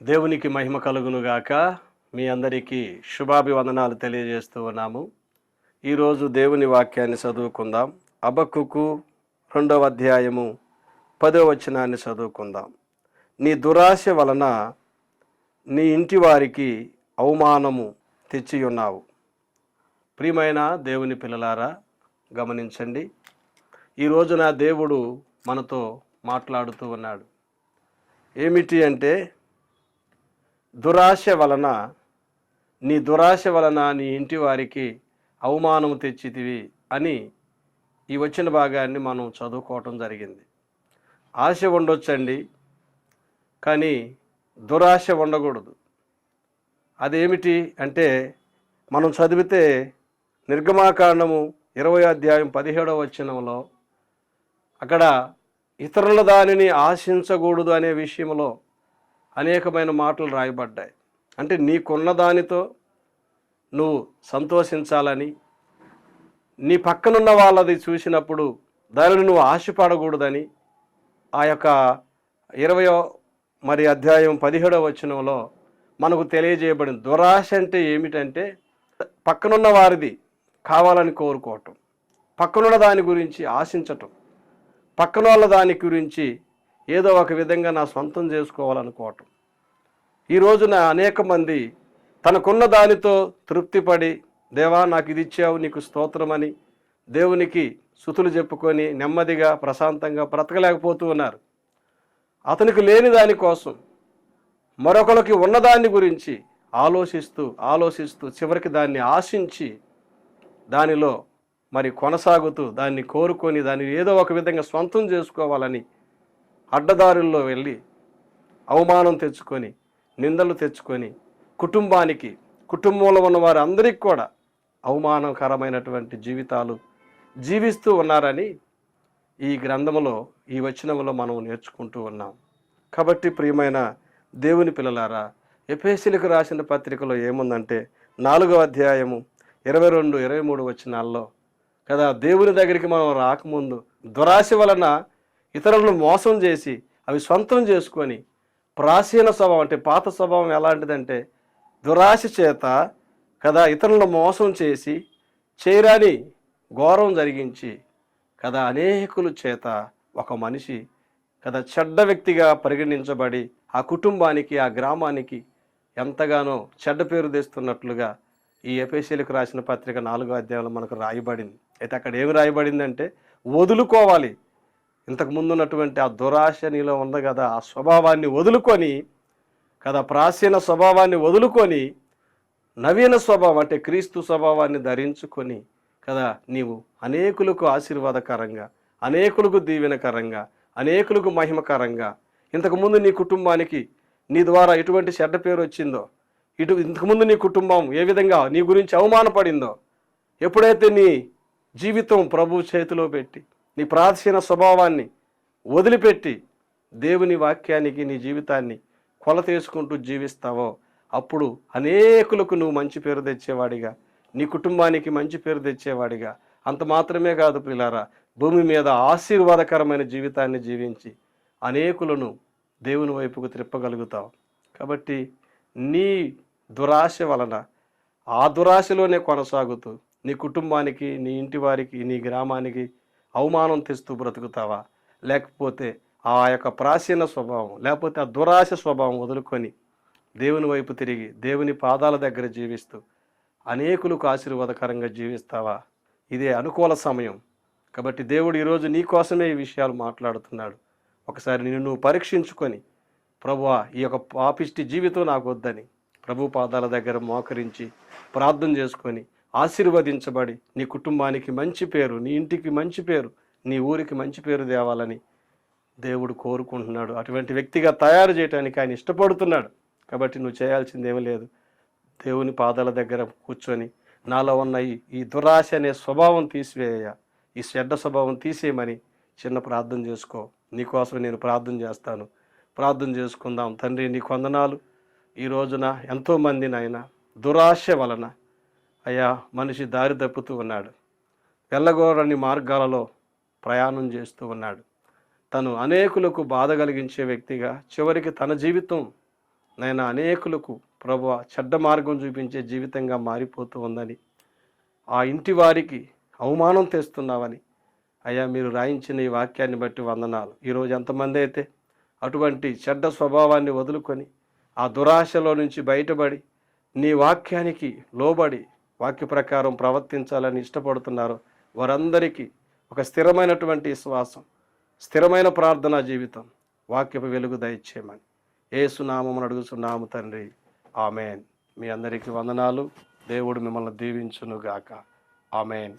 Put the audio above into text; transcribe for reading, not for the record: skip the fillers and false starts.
దేవునికి మహిమ కలుగునుగాక. మీ అందరికీ శుభాభివందనాలు తెలియజేస్తూ ఉన్నాము. ఈరోజు దేవుని వాక్యాన్ని చదువుకుందాం. హబక్కూకు 2వ అధ్యాయము 10వ వచనాన్ని చదువుకుందాం. నీ దురాశ వలన నీ ఇంటి వారికి అవమానము తెచ్చియున్నావు. ప్రియమైన దేవుని పిల్లలారా, గమనించండి. ఈ రోజున దేవుడు మనతో మాట్లాడుతూ ఉన్నాడు. ఏమిటి అంటే, దురాశ వలన నీ ఇంటి వారికి అవమానం తెచ్చితివి అని ఈ వచ్చిన భాగాన్ని మనం చదువుకోవటం జరిగింది. ఆశ ఉండొచ్చండి, కానీ దురాశ ఉండకూడదు. అదేమిటి అంటే, మనం చదివితే నిర్గమాకాండము 20వ అధ్యాయం 17వ వచనంలో అక్కడ ఇతరుల దానిని ఆశించకూడదు అనే విషయంలో అనేకమైన మాటలు రాయబడ్డాయి. అంటే నీకున్న దానితో నువ్వు సంతోషించాలని, నీ పక్కనున్న వాళ్ళది చూసినప్పుడు దానిని నువ్వు ఆశపడకూడదని ఆ యొక్క 20వ అధ్యాయం 17వ వచనంలో మనకు తెలియజేయబడింది. దురాశ అంటే ఏమిటంటే, పక్కనున్న వారిది కావాలని కోరుకోవటం, పక్కనున్న దాని గురించి ఆశించటం, పక్కన వాళ్ళ దాని గురించి ఏదో ఒక విధంగా నా సొంతం చేసుకోవాలనుకోవటం. ఈ రోజున అనేక మంది తనకున్న దానితో తృప్తిపడి, దేవా నాకు ఇది ఇచ్చావు, నీకు స్తోత్రమని దేవునికి స్తుతులు చెప్పుకొని నెమ్మదిగా ప్రశాంతంగా బ్రతకలేకపోతూ ఉన్నారు. అతనికి లేని దానికోసం మరొకరికి ఉన్నదాన్ని గురించి ఆలోచిస్తూ చివరికి దాన్ని ఆశించి దానిలో కొనసాగుతూ దాన్ని కోరుకొని దాన్ని ఏదో ఒక విధంగా సొంతం చేసుకోవాలని అడ్డదారుల్లో వెళ్ళి అవమానం తెచ్చుకొని, నిందలు తెచ్చుకొని, కుటుంబంలో ఉన్న వారు అందరికీ కూడా అవమానకరమైనటువంటి జీవితాలు జీవిస్తూ ఉన్నారని ఈ గ్రంథంలో, ఈ వచనంలో మనం నేర్చుకుంటూ ఉన్నాం. కాబట్టి ప్రియమైన దేవుని పిల్లలారా, ఎఫెసీయులకు రాసిన పత్రికలో ఏముందంటే 4వ అధ్యాయము 22, 23 వచనాల్లో కదా, దేవుని దగ్గరికి మనం రాకముందు దురాశ వలన ఇతరులను మోసం చేసి అవి సొంతం చేసుకొని, ప్రాచీన స్వభావం అంటే పాత స్వభావం ఎలాంటిదంటే, దురాశ చేత కదా ఇతరులను మోసం చేసి చేయరాని ఘోరం జరిగించి కదా అనేకుల చేత ఒక మనిషి కదా చెడ్డ వ్యక్తిగా పరిగణించబడి ఆ కుటుంబానికి, ఆ గ్రామానికి ఎంతగానో చెడ్డ పేరు తెస్తున్నట్లుగా ఈ ఎఫెసీయులకు రాసిన పత్రిక 4వ అధ్యాయంలో మనకు రాయబడింది. అయితే అక్కడ ఏమి రాయబడిందంటే, వదులుకోవాలి. ఇంతకు ముందు ఉన్నటువంటి ఆ దురాశ నీలో ఉంది కదా, ఆ స్వభావాన్ని వదులుకొని కదా, ప్రాచీన స్వభావాన్ని వదులుకొని నవీన స్వభావం అంటే క్రీస్తు స్వభావాన్ని ధరించుకొని కదా, నీవు అనేకులకు ఆశీర్వాదకరంగా, అనేకులకు దీవెనకరంగా, అనేకులకు మహిమకరంగా, ఇంతకుముందు నీ కుటుంబానికి నీ ద్వారా ఎటువంటి చెడ్డ పేరు వచ్చిందో, ఇంతకుముందు నీ కుటుంబం ఏ విధంగా నీ గురించి అవమానపడిందో, ఎప్పుడైతే నీ జీవితం ప్రభు చేతిలో పెట్టి నీ ప్రాచీన స్వభావాన్ని వదిలిపెట్టి దేవుని వాక్యానికి నీ జీవితాన్ని కొలతేసుకుంటూ జీవిస్తావో, అప్పుడు అనేకులకు నువ్వు మంచి పేరు తెచ్చేవాడిగా, నీ కుటుంబానికి మంచి పేరు తెచ్చేవాడిగా, అంత మాత్రమే కాదు ప్రియులారా, భూమి మీద ఆశీర్వాదకరమైన జీవితాన్ని జీవించి అనేకులను దేవుని వైపుకు త్రిప్పగలుగుతావు. కాబట్టి నీ దురాశ వలన ఆ దురాశలోనే కొనసాగుతూ నీ కుటుంబానికి, నీ ఇంటి వారికి, నీ గ్రామానికి అవమానం తెస్తూ బ్రతుకుతావా? లేకపోతే ఆ యొక్క ప్రాచీన స్వభావం, లేకపోతే ఆ దురాశ స్వభావం వదులుకొని దేవుని వైపు తిరిగి దేవుని పాదాల దగ్గర జీవిస్తూ అనేకులకు ఆశీర్వాదకరంగా జీవిస్తావా? ఇదే అనుకూల సమయం. కాబట్టి దేవుడు ఈరోజు నీ కోసమే ఈ విషయాలు మాట్లాడుతున్నాడు. ఒకసారి నిన్ను నువ్వు పరీక్షించుకొని, ప్రభువా, ఈ యొక్క పాపిష్టి జీవితం నాకు వద్దని ప్రభు పాదాల దగ్గర మోకరించి ప్రార్థన చేసుకొని ఆశీర్వదించబడి నీ కుటుంబానికి మంచి పేరు, నీ ఇంటికి మంచి పేరు, నీ ఊరికి మంచి పేరు తేవాలని దేవుడు కోరుకుంటున్నాడు. అటువంటి వ్యక్తిగా తయారు చేయడానికి ఆయన ఇష్టపడుతున్నాడు. కాబట్టి నువ్వు చేయాల్సింది ఏమీ లేదు. దేవుని పాదాల దగ్గర కూర్చొని నాలో ఉన్న ఈ దురాశ అనే స్వభావం తీసివేయ, ఈ చెడ్డ స్వభావం తీసేయమని చిన్న ప్రార్థన చేసుకో. నీకోసం నేను ప్రార్థన చేస్తాను. ప్రార్థన చేసుకుందాం. తండ్రి, నీ వందనాలు. ఈ రోజున ఎంతోమంది నాయన దురాశ వలన అయ్యా మనిషి దారి తప్పుతూ ఉన్నాడు, వెళ్ళగోరని మార్గాలలో ప్రయాణం చేస్తూ ఉన్నాడు. తను అనేకులకు బాధ కలిగించే వ్యక్తిగా చివరికి తన జీవితం నేను అనేకులకు ప్రభువా చెడ్డ మార్గం చూపించే జీవితంగా మారిపోతూ ఉందని, ఆ ఇంటి వారికి అవమానం తెస్తున్నావని అయ్యా మీరు రాయించిన ఈ వాక్యాన్ని బట్టి వందనాలు. ఈరోజు ఎంతమంది అయితే అటువంటి చెడ్డ స్వభావాన్ని వదులుకొని ఆ దురాశలో నుంచి బయటపడి నీ వాక్యానికి లోబడి వాక్య ప్రకారం ప్రవర్తించాలని ఇష్టపడుతున్నారో వారందరికీ ఒక స్థిరమైనటువంటి విశ్వాసం, స్థిరమైన ప్రార్థనా జీవితం, వాక్యపు వెలుగు దయచేయమని యేసు నామమున అడుగుచున్నాము తండ్రి. ఆమెన్. మీ అందరికీ వందనాలు. దేవుడు మిమ్మల్ని దీవించునుగాక. ఆమెన్.